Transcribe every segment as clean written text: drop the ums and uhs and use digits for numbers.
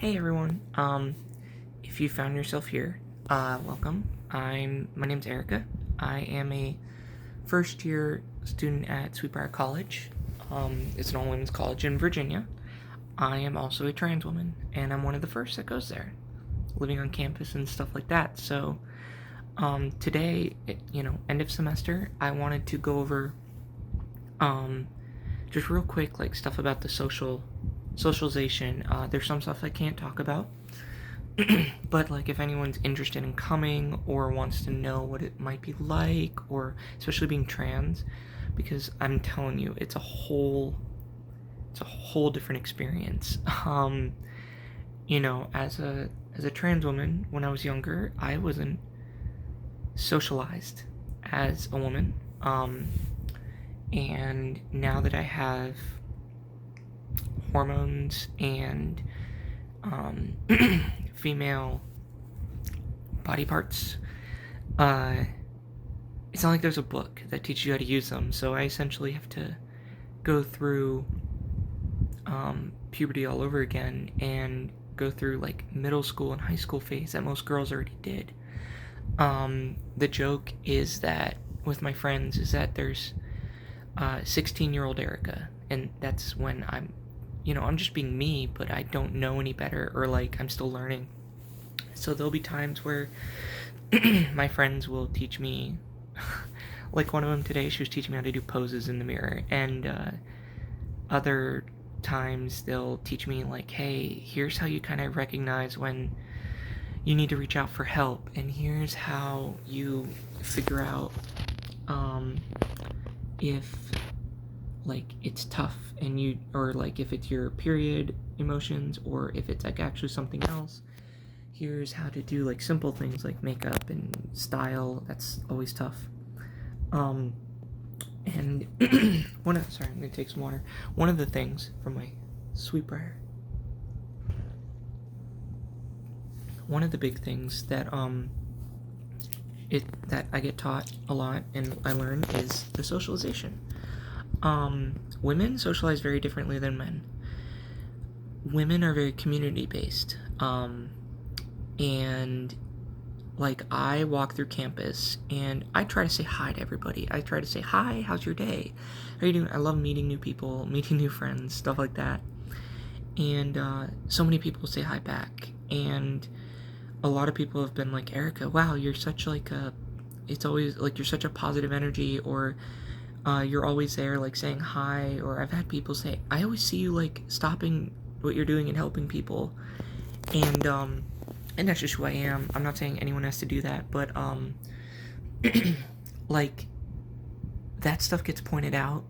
Hey everyone. If you found yourself here, welcome. My name's Erica. I am a first year student at Briar College. It's an all women's college in Virginia. I am also a trans woman, and I'm one of the first that goes there, living on campus and stuff like that. So, today, end of semester, I wanted to go over, just real quick, like stuff about the socialization. There's some stuff I can't talk about, but like if anyone's interested in coming or wants to know what it might be like, or especially being trans, because I'm telling you, it's a whole different experience. As a trans woman, when I was younger, I wasn't socialized as a woman. And now that I have hormones and female body parts, it's not like there's a book that teaches you how to use them. So I essentially have to go through puberty all over again and go through like middle school and high school phase that most girls already did. The joke is that with my friends is that there's 16-year-old Erica, and that's when I'm just being me, but I don't know any better, or like I'm still learning. So there'll be times where my friends will teach me, like one of them today, she was teaching me how to do poses in the mirror, and other times they'll teach me like, hey, here's how you kind of recognize when you need to reach out for help, and here's how you figure out if like it's tough and you, or like if it's your period emotions, or if it's like actually something else. Here's how to do like simple things like makeup and style. That's always tough. And sorry, I'm gonna take some water. One of the things from my Briar, one of the big things that that I get taught a lot and I learn is the socialization. Women socialize very differently than men. Women are very community based. And like I walk through campus and I try to say hi to everybody. I try to say, hi, how's your day? How are you doing? I love meeting new people, meeting new friends, stuff like that. And so many people say hi back. And a lot of people have been like, Erica, wow, you're such like it's always like you're such a positive energy, or you're always there like saying hi. Or I've had people say, I always see you like stopping what you're doing and helping people. And that's just who I am. I'm not saying anyone has to do that, but like that stuff gets pointed out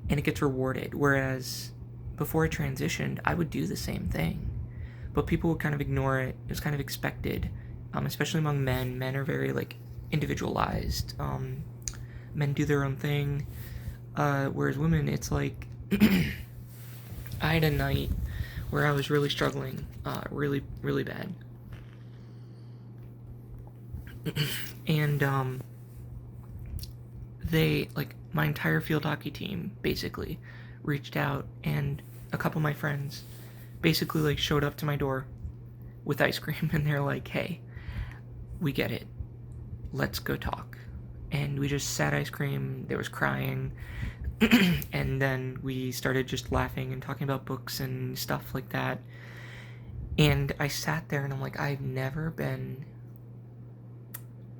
and it gets rewarded, whereas before I transitioned, I would do the same thing, but people would kind of ignore it. It was kind of expected, especially among men. Men are very like individualized. Men do their own thing, whereas women, it's like I had a night where I was really struggling, really, really bad. And they, like, my entire field hockey team basically reached out, and a couple of my friends basically like showed up to my door with ice cream, and they're like, hey, we get it, let's go talk. And we just sat ice cream. There was crying. And then we started just laughing and talking about books and stuff like that. And I sat there and I'm like, I've never been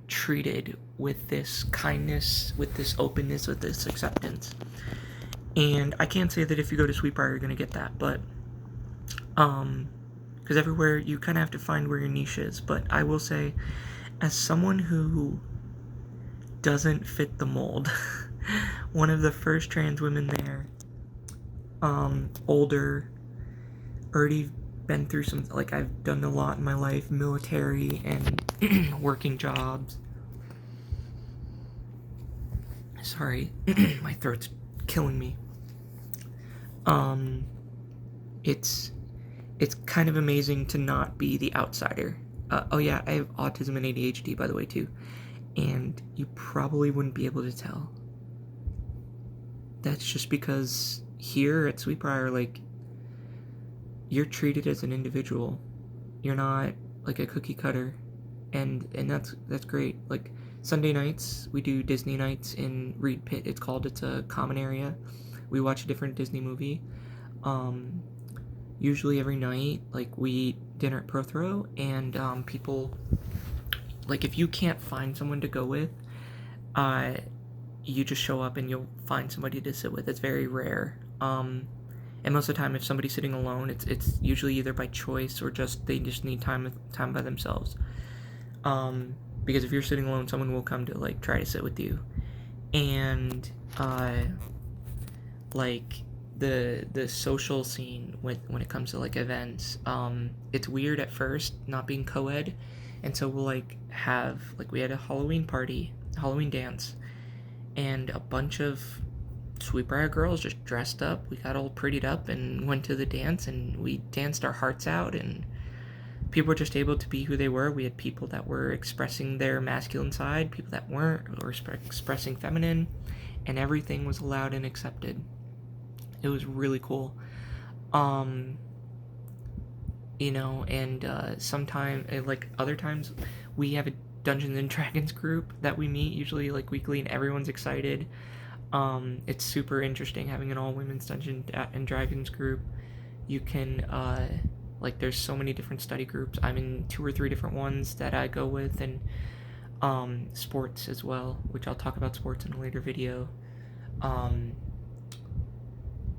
treated with this kindness, with this openness, with this acceptance. And I can't say that if you go to Briar you're gonna get that, but because everywhere you kind of have to find where your niche is. But I will say, as someone who doesn't fit the mold, one of the first trans women there, older, already been through some, like, I've done a lot in my life, military and working jobs. Sorry, my throat's killing me. It's kind of amazing to not be the outsider. Oh yeah, I have autism and ADHD, by the way, too. And you probably wouldn't be able to tell. That's just because here at Briar, like, you're treated as an individual. You're not like a cookie cutter, and that's great. Like Sunday nights, we do Disney nights in Reed Pit. It's a common area. We watch a different Disney movie. Um, Usually every night, like we eat dinner at Prothero, and people like if you can't find someone to go with, uh, you just show up and you'll find somebody to sit with. It's very rare. And most of the time, if somebody's sitting alone, it's usually either by choice or just they just need time by themselves. Because if you're sitting alone, someone will come to like try to sit with you, and like the social scene when it comes to like events, it's weird at first not being co-ed, and so we'll like have like we had a Halloween party, Halloween dance, and a bunch of Sweet Briar girls just dressed up. We got all prettied up and went to the dance, and we danced our hearts out, and people were just able to be who they were. We had people that were expressing their masculine side, people that weren't, or expressing feminine, and everything was allowed and accepted. It was really cool. Um, and sometimes, like other times, we have a Dungeons and Dragons group that we meet usually like weekly, and everyone's excited. It's super interesting having an all women's Dungeons and Dragons group. You can like there's so many different study groups. I'm in 2 or 3 different ones that I go with, and sports as well, which I'll talk about sports in a later video.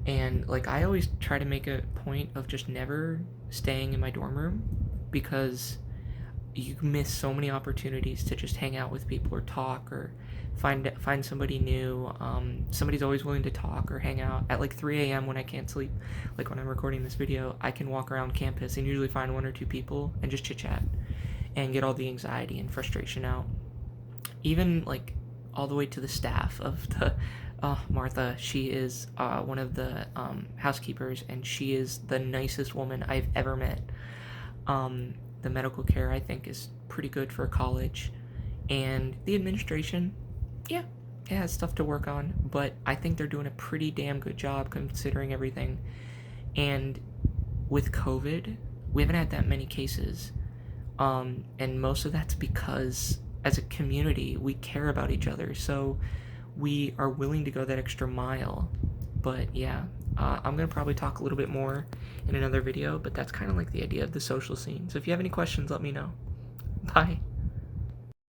And like I always try to make a point of just never staying in my dorm room, because you miss so many opportunities to just hang out with people or talk or find somebody new. Somebody's always willing to talk or hang out at like 3 a.m. when I can't sleep. Like when I'm recording this video, I can walk around campus and usually find 1 or 2 people and just chit chat and get all the anxiety and frustration out. Even like all the way to the staff of the Martha. She is one of the housekeepers, and she is the nicest woman I've ever met. The medical care, I think, is pretty good for college, and the administration, yeah, it has stuff to work on, but I think they're doing a pretty damn good job considering everything. And with COVID, we haven't had that many cases, and most of that's because as a community we care about each other, so we are willing to go that extra mile. But yeah, I'm gonna probably talk a little bit more in another video, but that's kind of like the idea of the social scene. So if you have any questions, let me know. Bye.